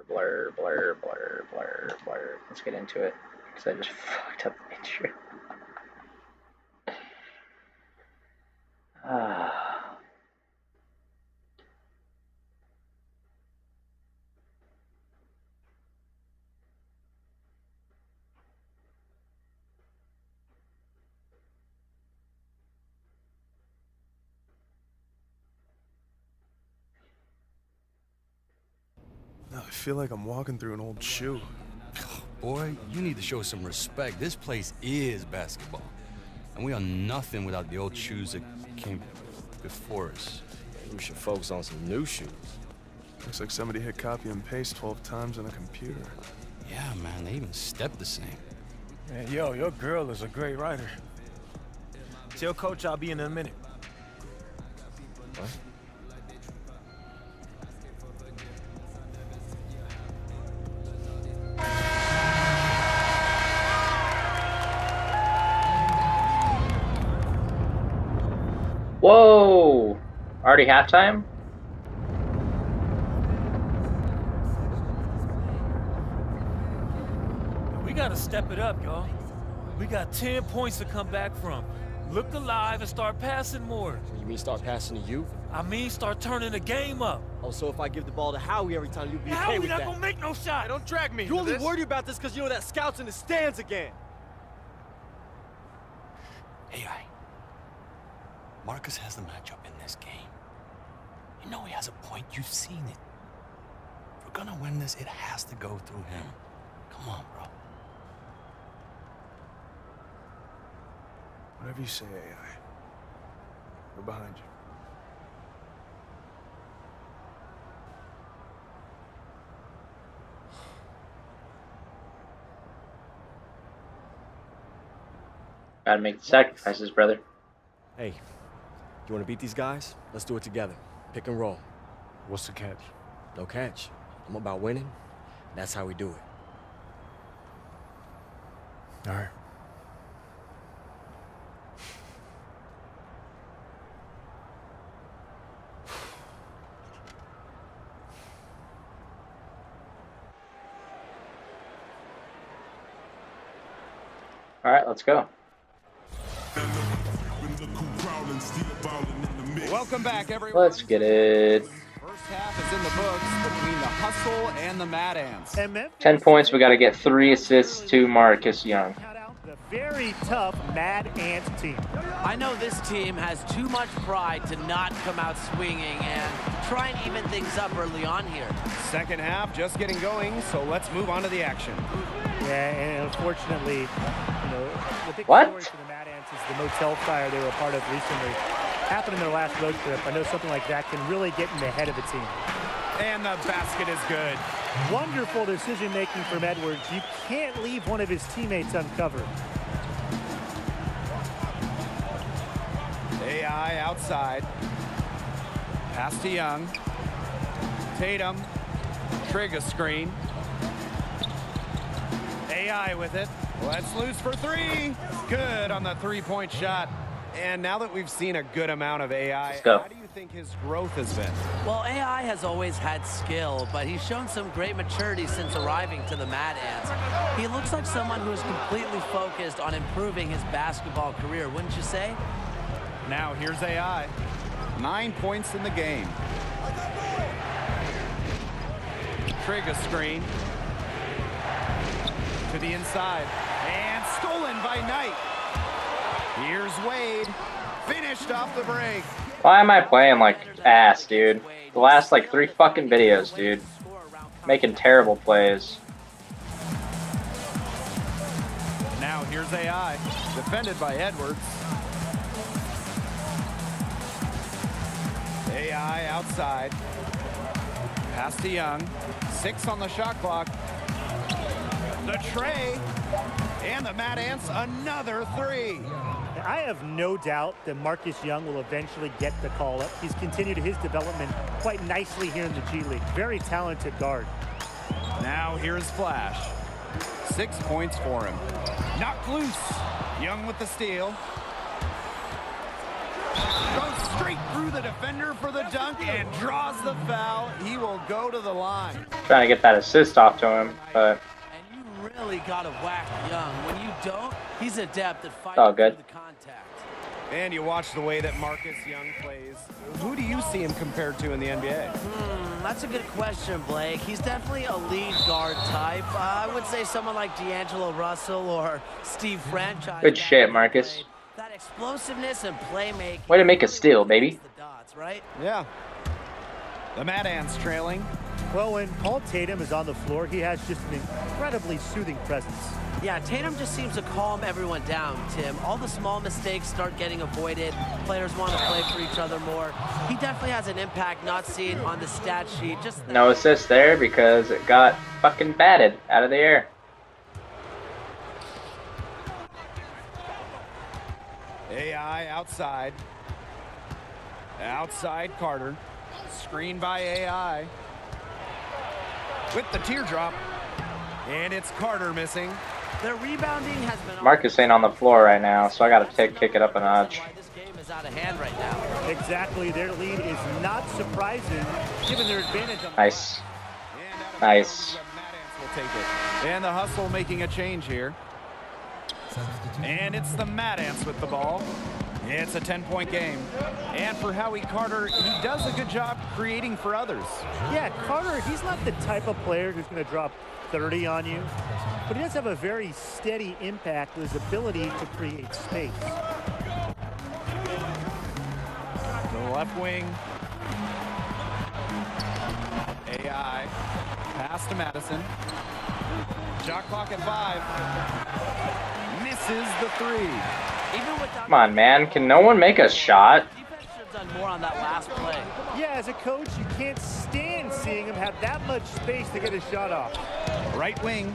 blur, blur, blur, blur, blur. Let's get into it because I just fucked up the intro. I feel like I'm walking through an old shoe. Boy, you need to show some respect. This place is basketball. And we are nothing without the old shoes that came before us. We should focus on some new shoes. Looks like somebody hit copy and paste 12 times on a computer. Yeah, man, they even step the same. Man, yo, your girl is a great writer. Tell Coach I'll be in a minute. What? Whoa! Already halftime? We gotta step it up, y'all. We got 10 points to come back from. Look alive and start passing more. You mean start passing to you? I mean, start turning the game up. Oh, so if I give the ball to Howie every time, you'll be How okay we with not that? gonna make no shot? Don't drag me. You only worried about this because you know that scout's in the stands again. AI, Marcus has the matchup in this game. You know he has a point. You've seen it. If we're gonna win this, it has to go through him. Come on, bro. Whatever you say, AI. We're behind you. Gotta make the sacrifices, brother. Hey, you want to beat these guys? Let's do it together. Pick and roll. What's the catch? No catch. I'm about winning. That's how we do it. All right. All right, let's go. Welcome back, everyone. Let's get it. First half is in the books between the Hustle and the Mad Ants. 10 points. We got to get 3 assists to Marcus Young. The very tough Mad Ants team. I know this team has too much pride to not come out swinging and try and even things up early on here. Second half just getting going, so let's move on to the action. Yeah, and unfortunately, the big What? story for the Mad Ants is the motel fire they were a part of recently. Happened in their last road trip. I know something like that can really get in the head of a team. And the basket is good. Wonderful decision-making from Edwards. You can't leave one of his teammates uncovered. AI outside. Pass to Young. Tatum. Trigger screen. AI with it. Let's loose for three. Good on the three-point shot. And now that we've seen a good amount of AI, Let's go. how do you think his growth has been? Well, AI has always had skill, but he's shown some great maturity since arriving to the Mad Ants. He looks like someone who is completely focused on improving his basketball career, wouldn't you say? Now here's AI. 9 points in the game. Trigger screen. To the inside. And stolen by Knight. Here's Wade. Finished off the break. Why am I playing like ass, dude? The last like 3 fucking videos, dude. Making terrible plays. Now here's AI. Defended by Edwards. AI outside. Pass to Young. 6 on the shot clock. The tray. And the Mad Ants another 3. I have no doubt that Marcus Young will eventually get the call up. He's continued his development quite nicely here in the G League. Very talented guard. Now here's Flash. 6 points for him. Knocked loose. Young with the steal. Goes straight through the defender for the dunk and draws the foul. He will go to the line. Trying to get that assist off to him, but And you really got to whack Young. When you don't, he's adept at all fighting good. through the contact. And you watch the way that Marcus Young plays. Who do you see him compared to in the NBA? That's a good question, Blake. He's definitely a lead guard type. I would say someone like D'Angelo Russell or Steve Franchise. Good shit, Marcus. That explosiveness and playmaking. Way to make a steal, baby. The dots, right? Yeah. The Mad Ants trailing. Well, when Paul Tatum is on the floor, he has just an incredibly soothing presence. Yeah, Tatum just seems to calm everyone down, Tim. All the small mistakes start getting avoided. Players want to play for each other more. He definitely has an impact not seen on the stat sheet. Just No assist there because it got fucking batted out of the air. AI outside. Outside Carter. Screen by AI. With the teardrop. And it's Carter missing. their rebounding has been. Marcus ain't on the floor right now, so I gotta kick it up a notch. This game is out of hand right now. Exactly, their lead is not surprising given their advantage on Nice. Nice. Will take it. And the Hustle making a change here. And it's the Mad Ants with the ball. It's a 10-point game. And for Howie Carter, he does a good job creating for others. Yeah, Carter, he's not the type of player who's going to drop 30 on you, but he does have a very steady impact with his ability to create space. The left wing. AI. Pass to Madison. Shot clock at 5. Misses the 3. Even without Come on, man. Can no one make a shot? defense should have done more on that last play. Yeah, as a coach, you can't stand seeing him have that much space to get his shot off. Right wing.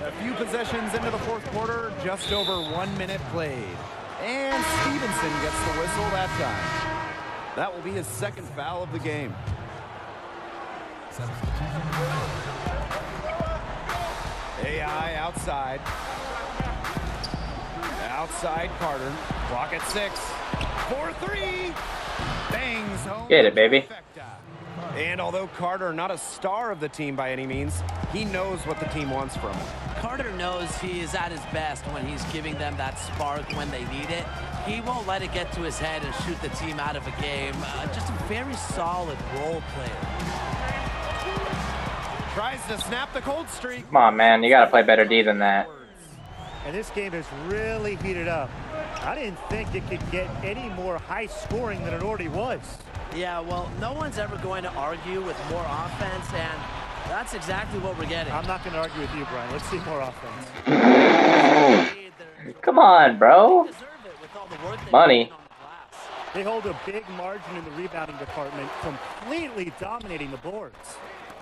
A few possessions into the fourth quarter, just over 1 minute played. And Stevenson gets the whistle that time. That will be his second foul of the game. AI outside. Outside Carter. Clock at 6. 4-3. Bangs home. Get it, baby. And although Carter not a star of the team by any means, he knows what the team wants from him. Carter knows he is at his best when he's giving them that spark when they need it. He won't let it get to his head and shoot the team out of a game. Just a very solid role player. Tries to snap the cold streak. Come on, man. You gotta play better D than that. And this game has really heated up. I didn't think it could get any more high scoring than it already was. Yeah, well, no one's ever going to argue with more offense, and that's exactly what we're getting. I'm not going to argue with you, Brian. Let's see more offense. Come on, bro. They deserve it with all the work they've Money. done on the glass. They hold a big margin in the rebounding department, completely dominating the boards.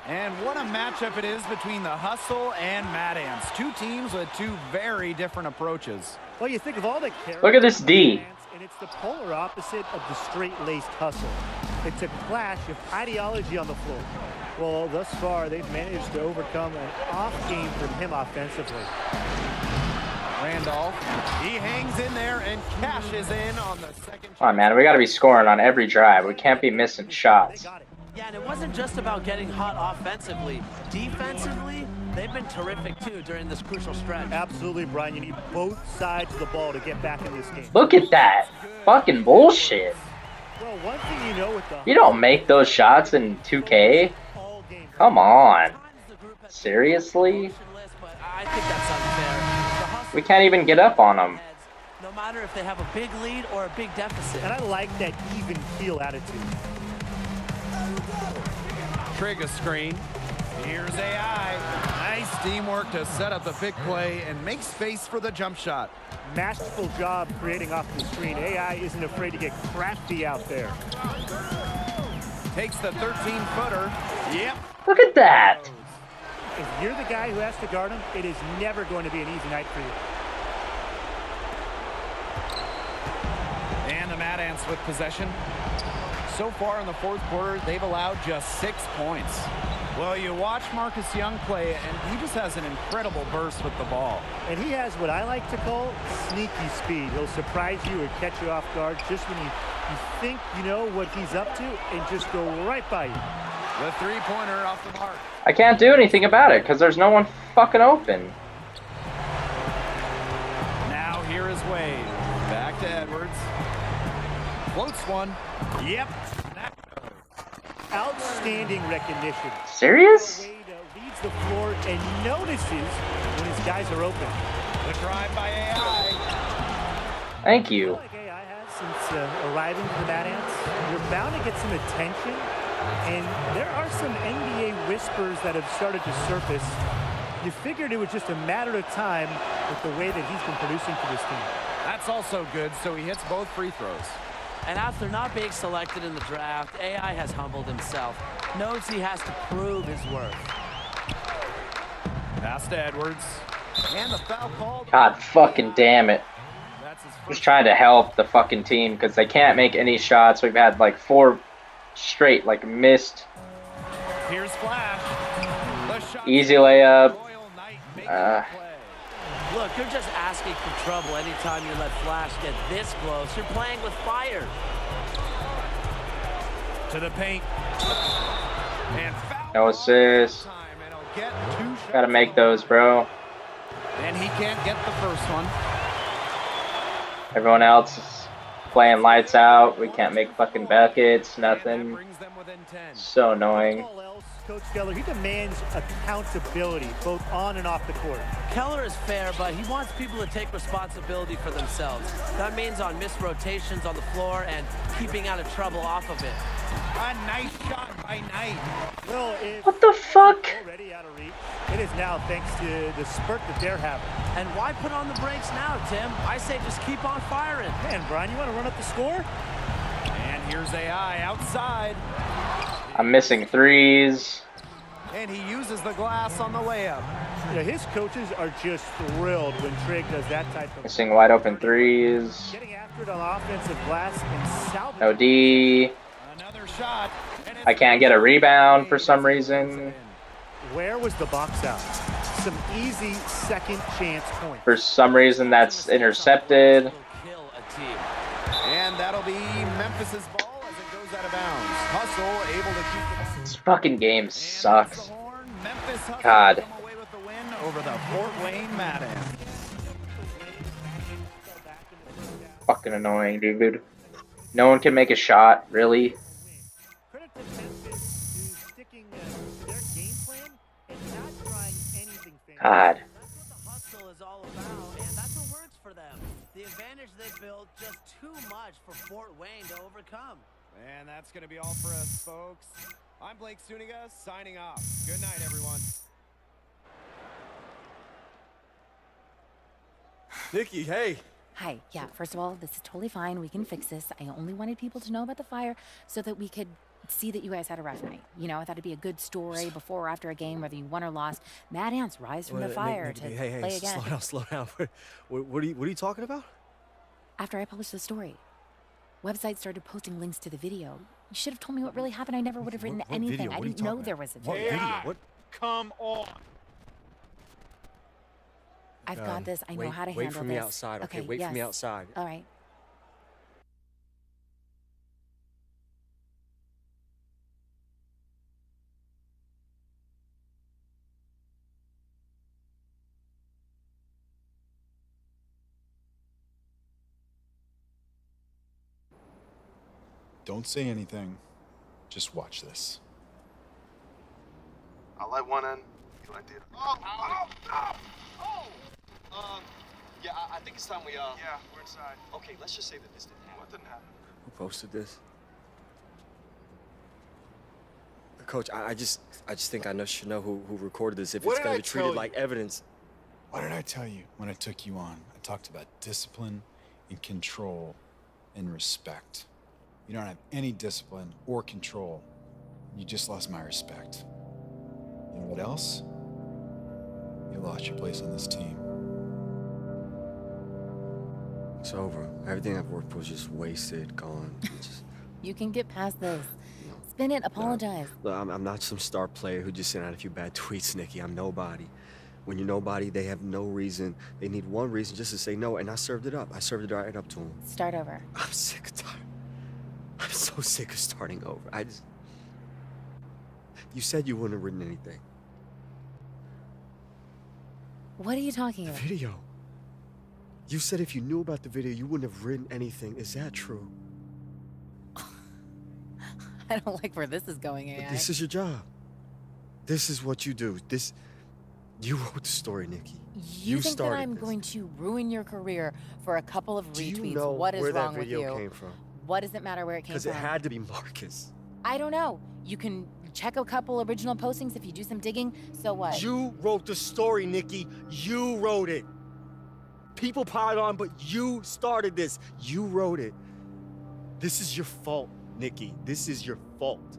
And what a matchup it is between the Hustle and Mad Ants. Two teams with two very different approaches. Well, you think of all the Look at this D. and it's the polar opposite of the straight-laced hustle. It's a clash of ideology on the floor. Well, thus far, they've managed to overcome an off game from him offensively. Randolph, he hangs in there and cashes in on the second. Come on, man. We gotta be scoring on every drive. We can't be missing They shots. got it. Yeah, and it wasn't just about getting hot offensively. Defensively, they've been terrific, too, during this crucial stretch. Absolutely, Brian. You need both sides of the ball to get back in this game. Look at that. Fucking bullshit. Well, one thing you know with the You don't make those shots in 2K. all game. Come on. Sometimes the group has Seriously? emotionless, but I think that's unfair. The Hustle We can't even get up on them. no matter if they have a big lead or a big deficit. And I like that even keel attitude. Trig a screen. Here's AI. Nice teamwork to set up the big play and make space for the jump shot. Masterful job creating off the screen. AI isn't afraid to get crafty out there. Takes the 13-footer. Yep. Look at that. If you're the guy who has to guard him, it is never going to be an easy night for you. And the Mad Ants with possession. So far in the fourth quarter, they've allowed just 6 points. Well, you watch Marcus Young play, and he just has an incredible burst with the ball. And he has what I like to call sneaky speed. He'll surprise you or catch you off guard just when you think you know what he's up to and just go right by you. The three-pointer off the mark. I can't do anything about it because there's no one fucking open. Now here is Wade. Back to Edwards. Floats one. Yep. Outstanding recognition. Serious? Wade leads the floor and notices when his guys are open. The drive by AI. Thank you. Like AI has since arriving to the Mad Ants, you're bound to get some attention, and there are some NBA whispers that have started to surface. You figured it was just a matter of time with the way that he's been producing for this team. That's also good, so he hits both free throws. And after not being selected in the draft, AI has humbled himself. Knows he has to prove his worth. Pass to Edwards. And the foul called. God fucking damn it. That's his Just first. trying to help the fucking team because they can't make any shots. We've had like 4 straight like missed. Here's Flash. The shot. Easy layup. Royal Knight making Uh. the play. Look, you're just asking for trouble anytime you let Flash get this close. You're playing with fire. To the paint. And foul. No assist. Time, and he'll get 2 shots. Gotta make those, bro. And he can't get the first one. Everyone else is playing lights out. We can't make fucking buckets, And that nothing. brings them within 10. So annoying. All else, Coach Keller, he demands accountability both on and off the court. Keller is fair, but he wants people to take responsibility for themselves. That means on missed rotations on the floor and keeping out of trouble off of it. A nice shot by Knight. Well, if What the fuck? already out of reach, it is now thanks to the spurt that they're having. And why put on the brakes now, Tim? I say just keep on firing. Man, Brian, you want to run up the score? And here's AI outside. I'm missing threes. And he uses the glass on the layup. You know, his coaches are just thrilled when Trigg does that type of Missing wide open threes. getting after it on offensive glass and salvage. No D. Another shot. And it's I can't get a rebound for some reason. Where was the box out? Some easy second chance points. For some reason that's intercepted. Will kill a team. And that'll be Memphis's ball as it goes out of bounds. Hustle able to keep the This fucking game sucks. Memphis Hustle God. come away with the win over the Fort Wayne Mad Ants. Fucking annoying, dude. No one can make a shot, really. Credit to Memphis to sticking to their game plan and not trying anything fancy. God. That's what the hustle is all about, and that's what works for them. The advantage they built just too much for Fort Wayne to overcome. And that's going to be all for us, folks. I'm Blake Suniga, signing off. Good night, everyone. Nikki, hey. Hi, yeah, first of all, this is totally fine. We can fix this. I only wanted people to know about the fire so that we could see that you guys had a rough night. You know, I thought it'd be a good story before or after a game, whether you won or lost. Mad Ants rise from the fire to Hey, play again. slow down. What are you talking about? After I published the story, websites started posting links to the video. You should have told me what really happened. I never would have written What anything. video? I What are you didn't know talking there about? was a What video. video? What? Come on. I've got this. I know how to handle this. Wait for me outside, okay? Wait for me yes. outside. All right. Don't say anything. Just watch this. I'll light one end, you light the other. Yeah, I think it's time we, Yeah, we're inside. Okay, let's just say that this didn't happen. What didn't happen? Who posted this? Coach, I just think I should know who recorded this if What it's did gonna I be treated tell you? like evidence. What did I tell you when I took you on? I talked about discipline and control and respect. You don't have any discipline or control. You just lost my respect. You know what else? You lost your place on this team. It's over. Everything I've worked for was just wasted, gone. Just, You can get past this. It's spin it. Apologize. Look, I'm not some star player who just sent out a few bad tweets, Nikki. I'm nobody. When you're nobody, they have no reason. They need one reason just to say no, and I served it up. I served it right up to them. Start over. I'm sick of tired. I'm so sick of starting over. You said you wouldn't have written anything. What are you talking The about? video. You said if you knew about the video, you wouldn't have written anything. Is that true? I don't like where this is going, AI. This is your job. This is what you do. You wrote the story, Nikki. You think that started I'm this. going to ruin your career for a couple of Do retweets? you know What is where wrong that with video you? came from? What does it matter where it came Because from? it had to be Marcus. I don't know. You can check a couple original postings if you do some digging. So what? You wrote the story, Nikki. You wrote it. People piled on, but you started this. You wrote it. This is your fault, Nikki. This is your fault.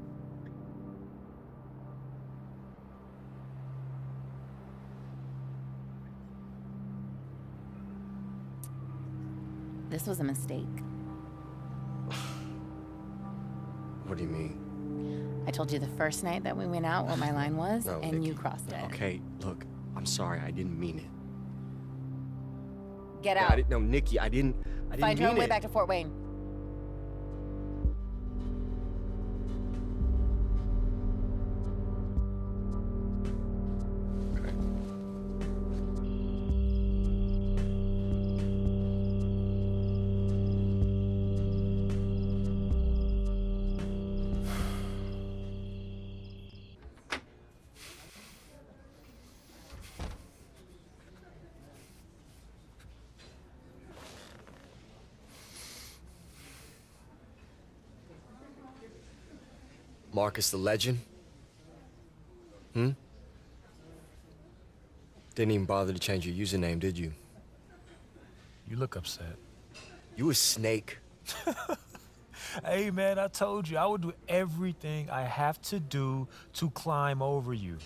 This was a mistake. What do you mean? I told you the first night that we went out what my line was, No, and Nikki. you crossed it. Okay, look, I'm sorry. I didn't mean it. Get Yeah, out. no, Nikki, I didn't Find your mean own way it. back to Fort Wayne. Marcus the Legend? Didn't even bother to change your username, did you? You look upset. You a snake. Hey, man, I told you I would do everything I have to do to climb over you.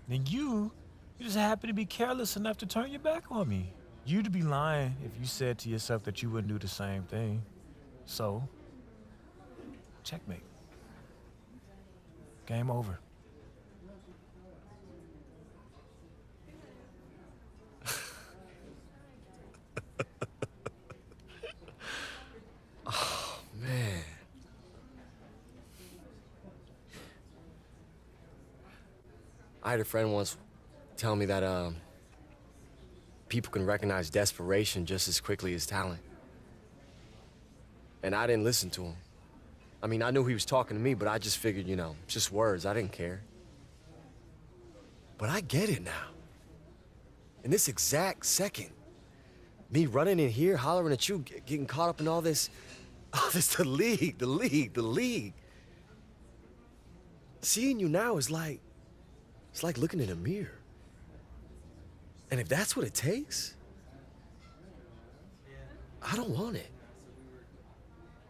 And you just happen to be careless enough to turn your back on me. You'd be lying if you said to yourself that you wouldn't do the same thing. So, checkmate. Game over. Oh, man. I had a friend once tell me that people can recognize desperation just as quickly as talent. And I didn't listen to him. I mean, I knew he was talking to me, but I just figured, you know, just words. I didn't care. But I get it now. In this exact second, me running in here, hollering at you, getting caught up in all this, the league. Seeing you now is like, it's like looking in a mirror. And if that's what it takes, I don't want it.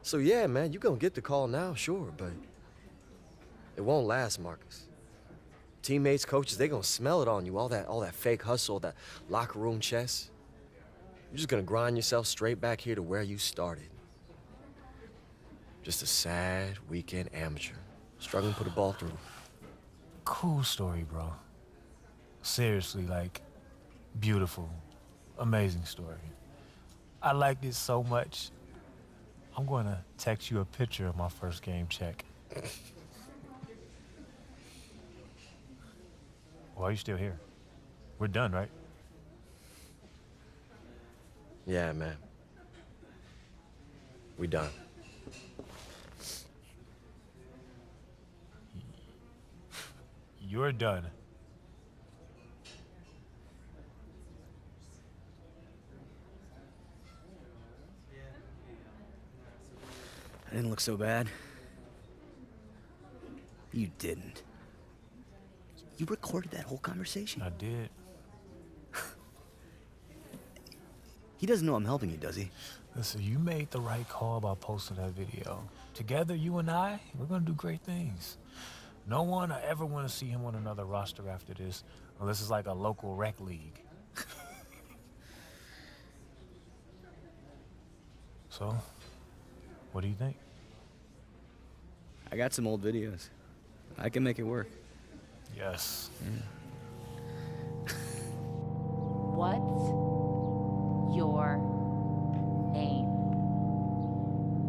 So yeah, man, you gonna get the call now, sure, but it won't last, Marcus. Teammates, coaches, they gonna smell it on you, all that fake hustle, that locker room chess. You're just gonna grind yourself straight back here to where you started. Just a sad weekend amateur, struggling to put a ball through. Cool story, bro. Seriously, like, beautiful, amazing story. I liked it so much. I'm gonna text you a picture of my first game check. Why are you still here? We're done, right? Yeah, man. We done. You're done. I didn't look so bad. You didn't. You recorded that whole conversation? I did. He doesn't know I'm helping you, does he? Listen, you made the right call by posting that video. Together, you and I, we're gonna do great things. No one I ever want to see him on another roster after this, unless it's like a local rec league. So, what do you think? I got some old videos. I can make it work. Yes. What's your name?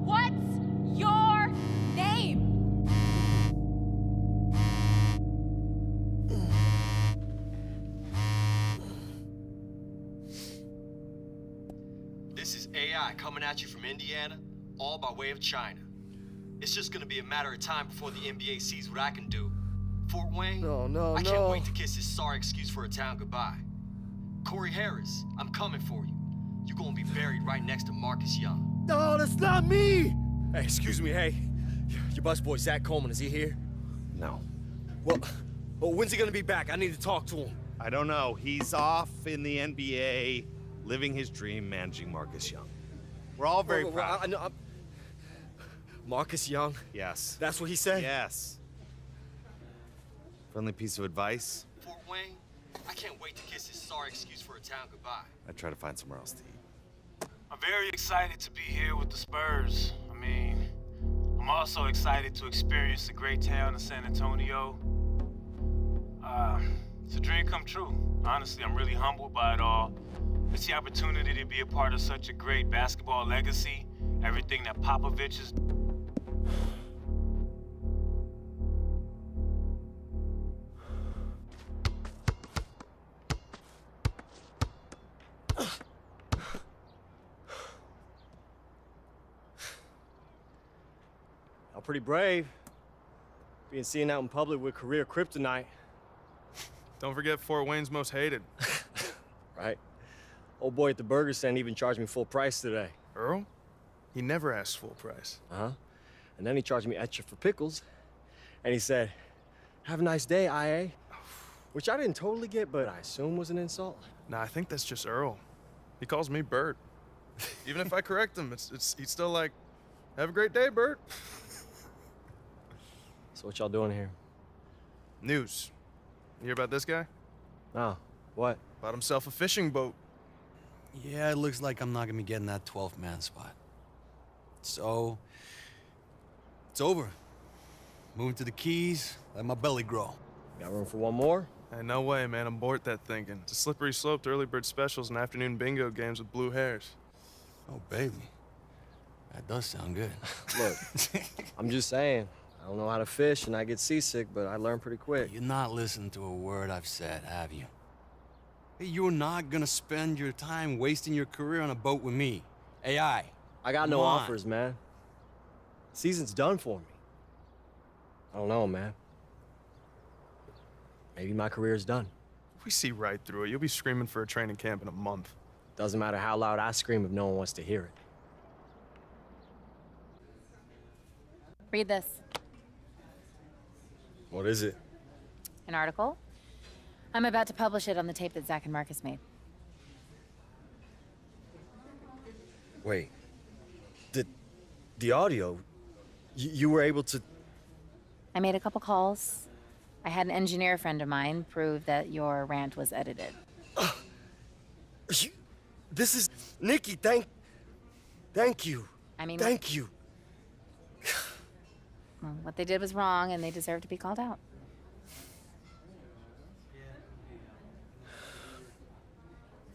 What's your name? This is AI coming at you from Indiana, all by way of China. It's just gonna be a matter of time before the NBA sees what I can do. Fort Wayne, I can't wait to kiss his sorry excuse for a town goodbye. Corey Harris, I'm coming for you. You're gonna be buried right next to Marcus Young. No, that's not me! Hey, excuse me, hey. Your busboy, Zach Coleman, is he here? No. Well, when's he gonna be back? I need to talk to him. I don't know. He's off in the NBA, living his dream, managing Marcus Young. We're all very proud. I know, Marcus Young? Yes. That's what he said? Yes. Friendly piece of advice. Fort Wayne, I can't wait to kiss his sorry excuse for a town goodbye. I try to find somewhere else to eat. I'm very excited to be here with the Spurs. I mean, I'm also excited to experience the great town of San Antonio. It's a dream come true. Honestly, I'm really humbled by it all. It's the opportunity to be a part of such a great basketball legacy. Everything that Popovich is. I'm pretty brave. Being seen out in public with career kryptonite. Don't forget Fort Wayne's most hated. Right. Old boy at the burger stand even charged me full price today. Earl? He never asked full price. Uh-huh. And then he charged me extra for pickles. And he said, "Have a nice day, IA." Which I didn't totally get, but I assume was an insult. Nah, I think that's just Earl. He calls me Bert. Even if I correct him, he's still like, "Have a great day, Bert." So what y'all doing here? News. You hear about this guy? Oh, what? Bought himself a fishing boat. Yeah, it looks like I'm not gonna be getting that 12th man spot. So, it's over. Moving to the Keys, let my belly grow. Got room for one more? Hey, no way, man. I'm bored that thinking. It's a slippery slope to early bird specials and afternoon bingo games with blue hairs. Oh, baby. That does sound good. Look, I'm just saying. I don't know how to fish and I get seasick, but I learn pretty quick. You're not listening to a word I've said, have you? Hey, you're not gonna spend your time wasting your career on a boat with me. AI. I got no offers, man. Season's done for me. I don't know, man. Maybe my career's done. We see right through it. You'll be screaming for a training camp in a month. Doesn't matter how loud I scream if no one wants to hear it. Read this. What is it? An article. I'm about to publish it on the tape that Zach and Marcus made. Wait. The audio? You were able to... I made a couple calls. I had an engineer friend of mine prove that your rant was edited. This is... Nikki, thank you. I mean... Thank you. Well, what they did was wrong, and they deserve to be called out.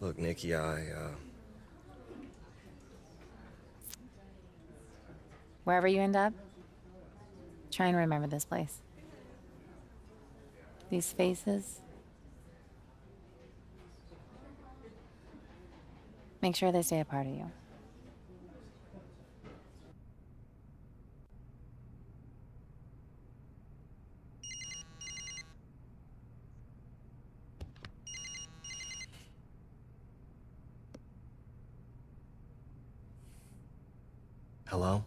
Look, Nikki, Wherever you end up, try and remember this place. These faces. Make sure they stay a part of you. Hello?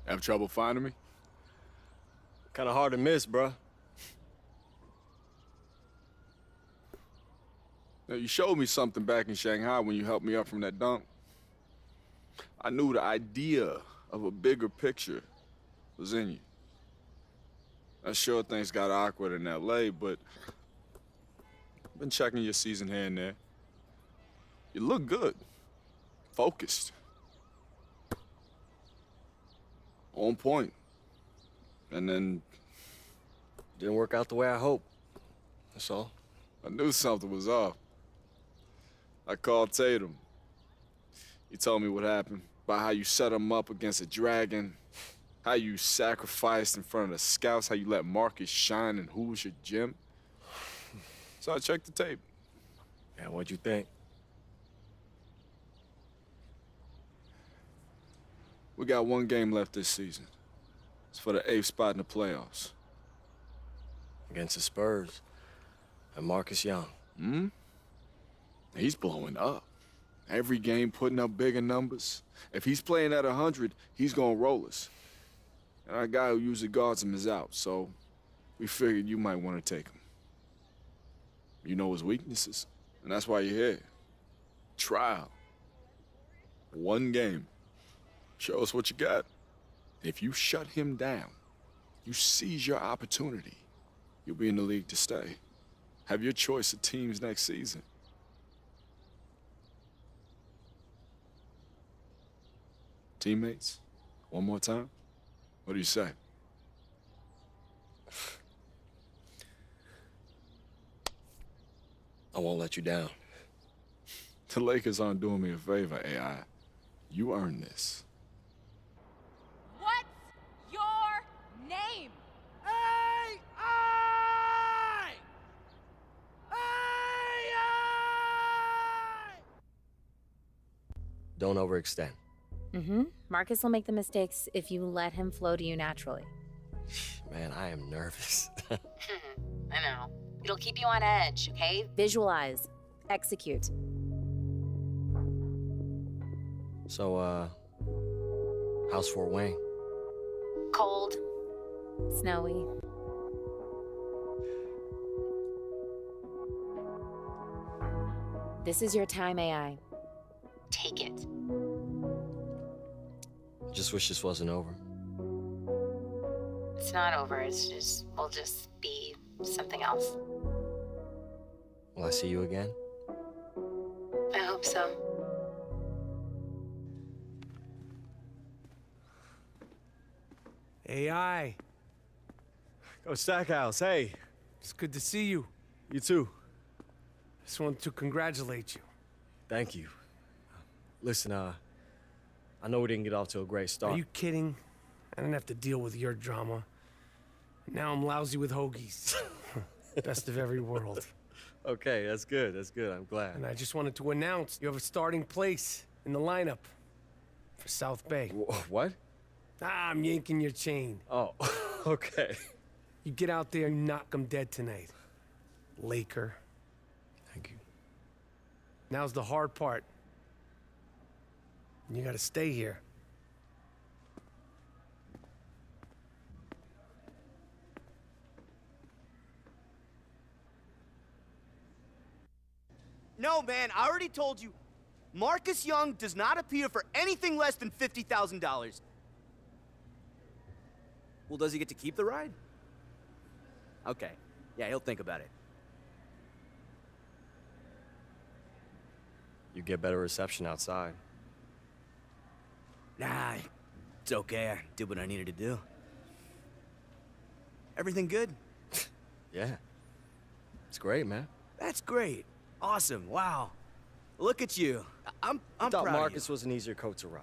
Have trouble finding me? Kinda hard to miss, bruh. Now, you showed me something back in Shanghai when you helped me up from that dunk. I knew the idea of a bigger picture was in you. I'm sure things got awkward in LA, but I've been checking your season here and there. You look good. Focused. On point. And then... Didn't work out the way I hoped. That's all. I knew something was off. I called Tatum. He told me what happened, about how you set him up against a dragon, how you sacrificed in front of the scouts, how you let Marcus shine and who was your gym. So I checked the tape. Yeah, what'd you think? We got one game left this season. It's for the 8th spot in the playoffs. Against the Spurs and Marcus Young. Hmm? He's blowing up. Every game putting up bigger numbers. If he's playing at 100, he's gonna roll us. And our guy who usually guards him is out, so we figured you might want to take him. You know his weaknesses, and that's why you're here. Trial. One game. Show us what you got. If you shut him down, you seize your opportunity, you'll be in the league to stay. Have your choice of teams next season. Teammates? One more time? What do you say? I won't let you down. The Lakers aren't doing me a favor, AI. You earned this. What's your name? Don't overextend. Mm-hmm. Marcus will make the mistakes if you let him flow to you naturally. Man, I am nervous. I know. It'll keep you on edge, okay? Visualize. Execute. So, how's Fort Wayne? Cold. Snowy. This is your time, AI. Take it. Just wish this wasn't over. It's not over. We'll just be something else. Will I see you again? I hope so. AI. Coach Stackhouse, hey. It's good to see you. You too. Just wanted to congratulate you. Thank you. Listen, I know we didn't get off to a great start. Are you kidding? I didn't have to deal with your drama. Now I'm lousy with hoagies. Best of every world. Okay, that's good. That's good. I'm glad. And I just wanted to announce you have a starting place in the lineup for South Bay. What? Ah, I'm yanking your chain. Oh, okay. You get out there and knock them dead tonight. Laker. Thank you. Now's the hard part. You gotta stay here. No, man, I already told you. Marcus Young does not appear for anything less than $50,000. Well, does he get to keep the ride? Okay. Yeah, he'll think about it. You get better reception outside. Nah, it's okay. I did what I needed to do. Everything good? Yeah. It's great, man. That's great. Awesome. Wow. Look at you. I'm I thought proud Marcus of you. was an easier coat to ride.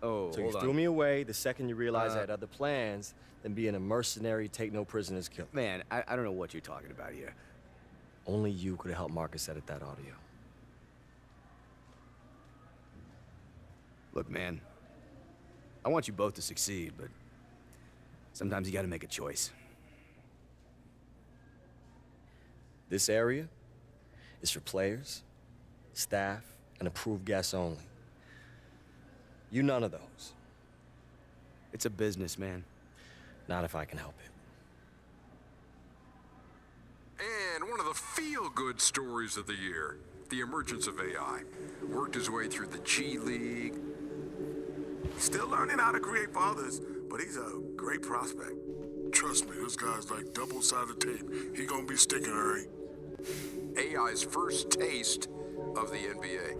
Oh, So you hold on. threw me away the second you realized I had other plans than being a mercenary, take no prisoners killer. Man, I don't know what you're talking about here. Only you could have helped Marcus edit that audio. Look, man. I want you both to succeed, but sometimes you gotta make a choice. This area is for players, staff, and approved guests only. You none of those. It's a business, man. Not if I can help it. And one of the feel-good stories of the year, the emergence of AI. Worked his way through the G League, Still learning how to create for others, but he's a great prospect. Trust me, this guy's like double-sided tape. He gonna be sticking, Harry. AI's first taste of the NBA.